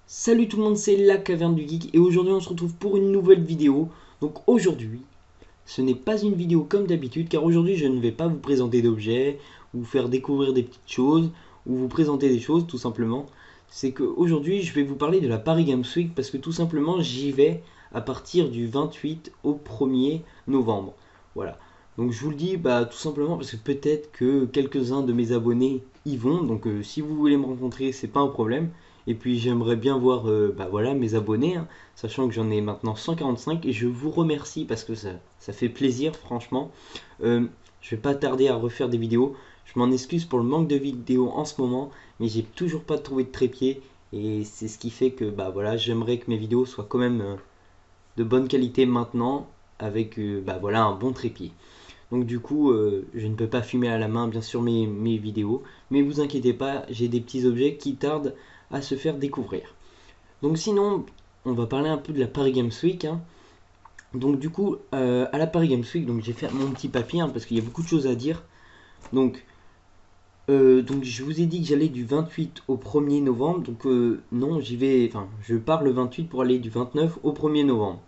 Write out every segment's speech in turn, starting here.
Salut tout le monde, c'est la Caverne du Geek et aujourd'hui on se retrouve pour une nouvelle vidéo. Donc aujourd'hui, ce n'est pas une vidéo comme d'habitude car aujourd'hui je ne vais pas vous présenter d'objets, vous faire découvrir des petites choses ou vous présenter des choses tout simplement. C'est qu'aujourd'hui je vais vous parler de la Paris Games Week parce que tout simplement j'y vais à partir du 28 au 1er novembre. Voilà. Donc je vous le dis tout simplement parce que peut-être que quelques-uns de mes abonnés y vont. Donc si vous voulez me rencontrer, c'est pas un problème. Et puis j'aimerais bien voir voilà, mes abonnés, hein, sachant que j'en ai maintenant 145 et je vous remercie parce que ça fait plaisir franchement. Je vais pas tarder à refaire des vidéos. Je m'en excuse pour le manque de vidéos en ce moment, mais j'ai toujours pas trouvé de trépied et c'est ce qui fait que voilà, j'aimerais que mes vidéos soient quand même de bonne qualité maintenant avec voilà, un bon trépied. Donc du coup, je ne peux pas filmer à la main bien sûr mes vidéos, mais vous inquiétez pas, j'ai des petits objets qui tardent à se faire découvrir. Donc sinon, on va parler un peu de la Paris Games Week, hein. Donc du coup, à la Paris Games Week, donc j'ai fait mon petit papier, hein, parce qu'il y a beaucoup de choses à dire. Donc, donc je vous ai dit que j'allais du 28 au 1er novembre. Donc non, j'y vais, enfin je pars le 28 pour aller du 29 au 1er novembre.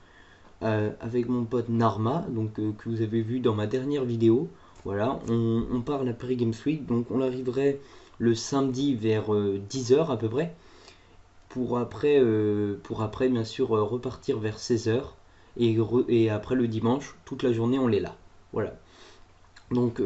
Avec mon pote Narma, donc que vous avez vu dans ma dernière vidéo. Voilà, on part à la Paris Games Week, donc on arriverait le samedi vers 10h à peu près, pour après bien sûr repartir vers 16h, et après le dimanche, toute la journée on est là. Voilà. Donc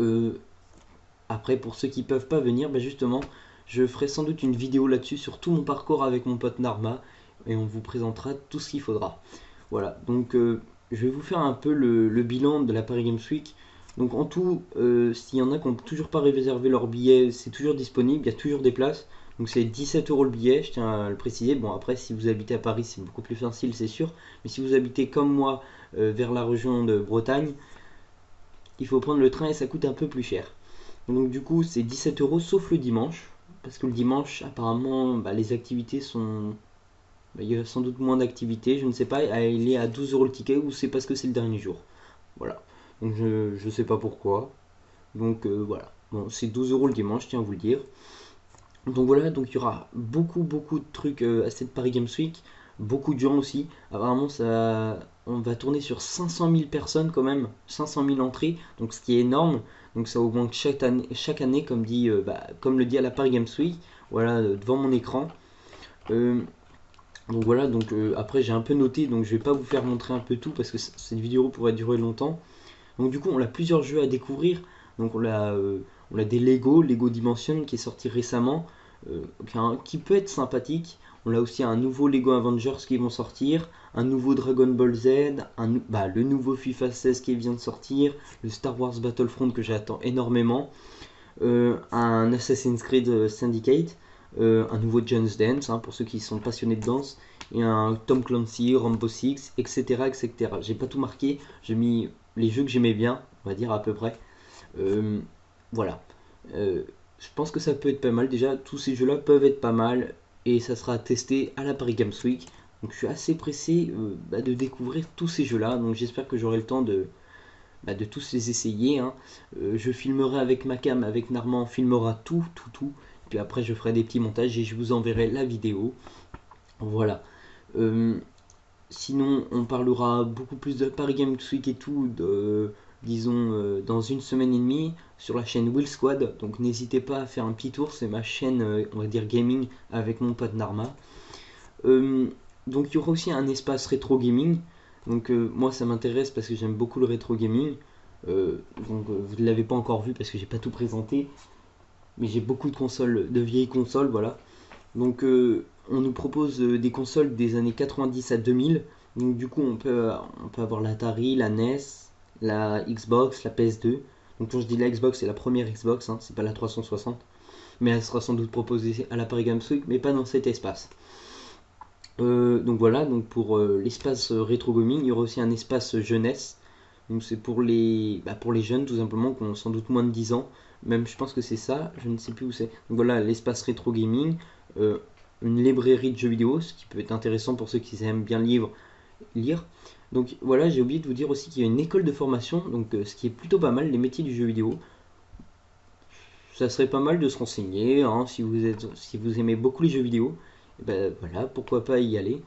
après pour ceux qui peuvent pas venir, justement, je ferai sans doute une vidéo là-dessus sur tout mon parcours avec mon pote Narma, et on vous présentera tout ce qu'il faudra. Voilà, donc je vais vous faire un peu le bilan de la Paris Games Week. Donc en tout, s'il y en a qui n'ont toujours pas réservé leur billet, c'est toujours disponible, il y a toujours des places. Donc c'est 17 € le billet, je tiens à le préciser. Bon après, si vous habitez à Paris, c'est beaucoup plus facile, c'est sûr. Mais si vous habitez comme moi vers la région de Bretagne, il faut prendre le train et ça coûte un peu plus cher. Donc du coup, c'est 17 € sauf le dimanche. Parce que le dimanche, apparemment, les activités sont il y a sans doute moins d'activités, je ne sais pas, il est à 12 € le ticket ou c'est parce que c'est le dernier jour. Voilà. Donc je ne sais pas pourquoi. Donc voilà. Bon, c'est 12 € le dimanche, je tiens à vous le dire. Donc voilà, donc il y aura beaucoup de trucs à cette Paris Games Week. Beaucoup de gens aussi. Apparemment, on va tourner sur 500 000 personnes quand même. 500 000 entrées, donc ce qui est énorme. Donc ça augmente chaque année comme le dit à la Paris Games Week. Voilà, devant mon écran. Euh, donc voilà, donc après j'ai un peu noté, donc je vais pas vous faire montrer un peu tout parce que cette vidéo pourrait durer longtemps. Donc du coup on a plusieurs jeux à découvrir. Donc on a des Lego Dimension qui est sorti récemment, qui peut être sympathique. On a aussi un nouveau Lego Avengers qui vont sortir, un nouveau Dragon Ball Z, le nouveau FIFA 16 qui vient de sortir, le Star Wars Battlefront que j'attends énormément, un Assassin's Creed Syndicate, un nouveau Just Dance, hein, pour ceux qui sont passionnés de danse, et un Tom Clancy, Rambo 6, etc. etc. J'ai pas tout marqué, j'ai mis les jeux que j'aimais bien, on va dire à peu près. Euh, voilà. Je pense que ça peut être pas mal. Déjà, tous ces jeux-là peuvent être pas mal, et ça sera testé à la Paris Games Week. Donc je suis assez pressé de découvrir tous ces jeux-là, donc j'espère que j'aurai le temps de tous les essayer, hein. Je filmerai avec ma cam, avec Narman, on filmera tout. Puis après, je ferai des petits montages et je vous enverrai la vidéo. Voilà. Euh, Sinon, on parlera beaucoup plus de Paris Games Week et tout, disons, dans une semaine et demie, sur la chaîne Will Squad. Donc n'hésitez pas à faire un petit tour, c'est ma chaîne, on va dire, gaming avec mon pote Narma. Euh, donc il y aura aussi un espace rétro gaming. Donc moi ça m'intéresse parce que j'aime beaucoup le rétro gaming. Vous ne l'avez pas encore vu parce que j'ai pas tout présenté, mais j'ai beaucoup de consoles, de vieilles consoles, voilà. Donc on nous propose des consoles des années 90 à 2000. Donc du coup on peut avoir l'Atari, la NES, la Xbox, la PS2. Donc quand je dis la Xbox, c'est la première Xbox, hein, c'est pas la 360. Mais elle sera sans doute proposée à la Paris Games Week, mais pas dans cet espace. Donc voilà, donc pour l'espace rétro gaming, il y aura aussi un espace jeunesse. Donc c'est pour les jeunes tout simplement qui ont sans doute moins de 10 ans. Même je pense que c'est ça, je ne sais plus où c'est. Donc voilà, l'espace rétro gaming, euh, une librairie de jeux vidéo, ce qui peut être intéressant pour ceux qui aiment bien lire. Donc voilà, j'ai oublié de vous dire aussi qu'il y a une école de formation, donc ce qui est plutôt pas mal, les métiers du jeu vidéo. Ça serait pas mal de se renseigner, hein, si vous aimez beaucoup les jeux vidéo. Ben voilà, pourquoi pas y aller.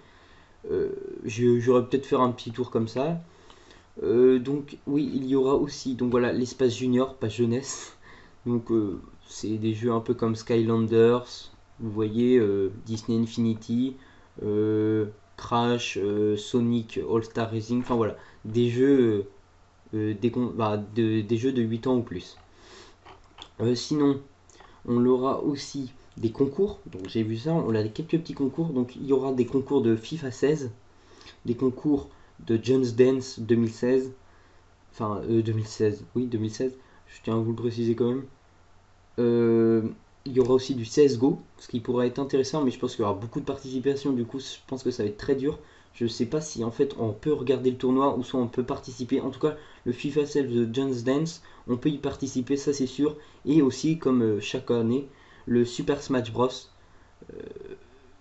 J'aurais peut-être faire un petit tour comme ça. Donc oui, il y aura aussi donc voilà l'espace junior, pas jeunesse. Donc c'est des jeux un peu comme Skylanders, vous voyez, Disney Infinity, Crash, Sonic All-Star Racing, enfin voilà, des jeux, des jeux de 8 ans ou plus. Sinon, on aura aussi des concours, donc j'ai vu ça, on a quelques petits concours, donc il y aura des concours de FIFA 16, des concours de Just Dance 2016, enfin 2016, oui 2016, je tiens à vous le préciser quand même. Il y aura aussi du CSGO, ce qui pourrait être intéressant, mais je pense qu'il y aura beaucoup de participation, du coup je pense que ça va être très dur. Je sais pas si en fait on peut regarder le tournoi ou soit on peut participer. En tout cas, le FIFA 16 de Just Dance, on peut y participer, ça c'est sûr. Et aussi, comme chaque année, le Super Smash Bros. Euh,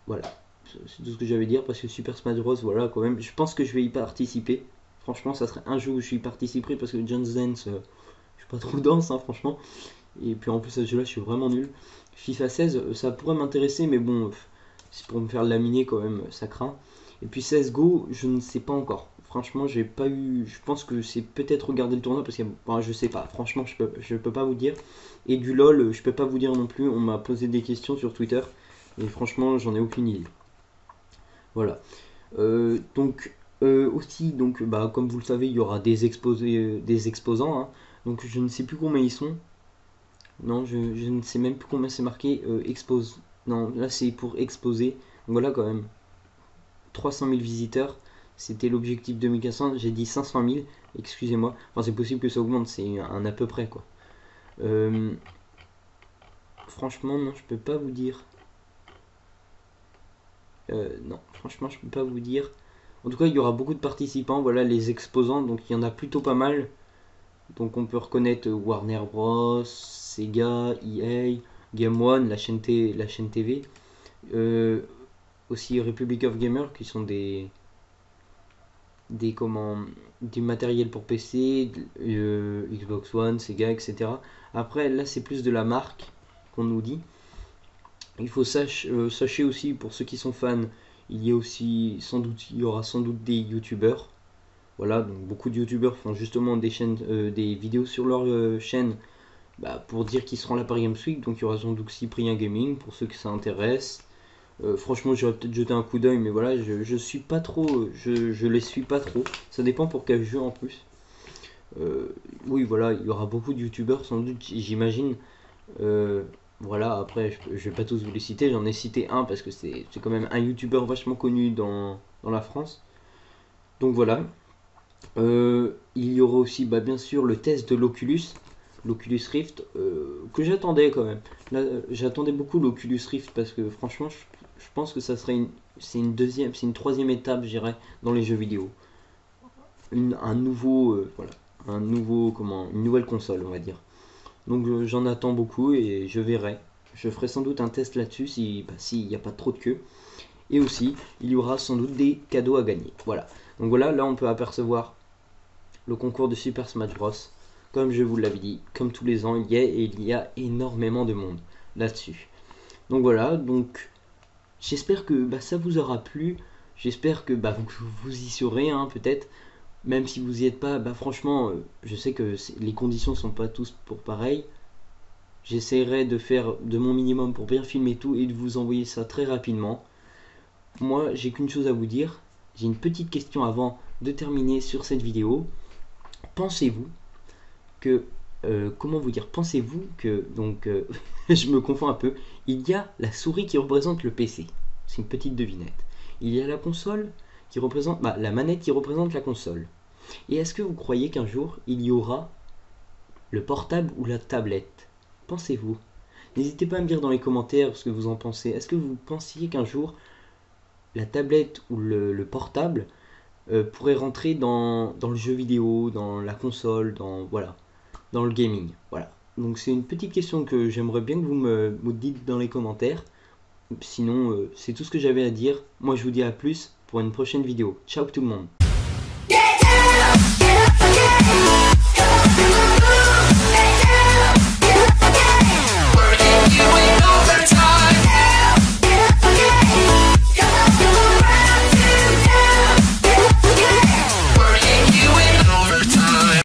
voilà, c'est tout ce que j'avais à dire parce que Super Smash Bros. Voilà, quand même, je pense que je vais y participer. Franchement, ça serait un jeu où je y participerai parce que Just Dance, je suis pas trop danse, hein, franchement. Et puis en plus, à ce jeu-là, je suis vraiment nul. FIFA 16, ça pourrait m'intéresser, mais bon, c'est pour me faire laminer quand même, ça craint. Et puis CSGO, je ne sais pas encore. Franchement, j'ai pas eu. Je pense que c'est peut-être regarder le tournoi parce que je sais pas. Franchement, je peux pas vous dire. Et du LoL, je peux pas vous dire non plus. On m'a posé des questions sur Twitter et franchement, j'en ai aucune idée. Voilà. Donc aussi, donc comme vous le savez, il y aura des exposés, des exposants, hein. Donc je ne sais plus combien ils sont. Non, je ne sais même plus combien c'est marqué. Expose. Non, là c'est pour exposer. Donc voilà quand même. 300 000 visiteurs. C'était l'objectif 2400. J'ai dit 500 000. Excusez-moi. Enfin, c'est possible que ça augmente. C'est un à peu près quoi. Euh, Franchement, non, je peux pas vous dire. Non, franchement, je peux pas vous dire. En tout cas, il y aura beaucoup de participants. Voilà les exposants. Donc il y en a plutôt pas mal. Donc on peut reconnaître Warner Bros, Sega, EA, Game One, la chaîne TV. Euh, Aussi Republic of Gamers qui sont des comment, du matériel pour PC, Xbox One, Sega, etc. Après là c'est plus de la marque qu'on nous dit. Il faut sachez aussi pour ceux qui sont fans, il y a aussi il y aura sans doute des youtubeurs. Voilà, donc beaucoup de youtubeurs font justement des chaînes, des vidéos sur leur chaîne pour dire qu'ils seront là par Games Week. Donc il y aura sans doute Cyprien Gaming pour ceux que ça intéresse. Franchement, j'aurais peut-être jeté un coup d'œil, mais voilà, je suis pas trop, je les suis pas trop. Ça dépend pour quel jeu en plus. Oui, voilà, il y aura beaucoup de youtubeurs sans doute, j'imagine. Euh, voilà, après, je vais pas tous vous les citer, j'en ai cité un parce que c'est quand même un youtubeur vachement connu dans la France. Donc voilà. Il y aura aussi, bien sûr, le test de l'Oculus Rift, que j'attendais quand même. Là, j'attendais beaucoup l'Oculus Rift parce que franchement, je pense que ça serait c'est une deuxième, c'est une troisième étape, je dirais, dans les jeux vidéo. Un nouveau, voilà, une nouvelle console, on va dire. Donc j'en attends beaucoup et je verrai. Je ferai sans doute un test là-dessus si, s'il n'y a pas trop de queue. Et aussi, il y aura sans doute des cadeaux à gagner. Voilà. Donc voilà, là on peut apercevoir le concours de Super Smash Bros. Comme je vous l'avais dit, comme tous les ans, il y a énormément de monde là-dessus. Donc voilà, donc j'espère que ça vous aura plu. J'espère que vous y serez, hein, peut-être. Même si vous y êtes pas, franchement, je sais que les conditions sont pas tous pour pareil. J'essaierai de faire de mon minimum pour bien filmer tout et de vous envoyer ça très rapidement. Moi, j'ai qu'une chose à vous dire. J'ai une petite question avant de terminer sur cette vidéo. Pensez-vous que comment vous dire, pensez-vous que donc je me confonds un peu, il y a la souris qui représente le PC, c'est une petite devinette, il y a la console qui représente la manette qui représente la console, et est-ce que vous croyez qu'un jour il y aura le portable ou la tablette? Pensez-vous? N'hésitez pas à me dire dans les commentaires ce que vous en pensez. Est-ce que vous pensiez qu'un jour la tablette ou le portable pourrait rentrer dans le jeu vidéo, dans la console, dans le gaming? Voilà. Donc c'est une petite question que j'aimerais bien que vous me dites dans les commentaires. Sinon, c'est tout ce que j'avais à dire. Moi, je vous dis à plus pour une prochaine vidéo. Ciao tout le monde.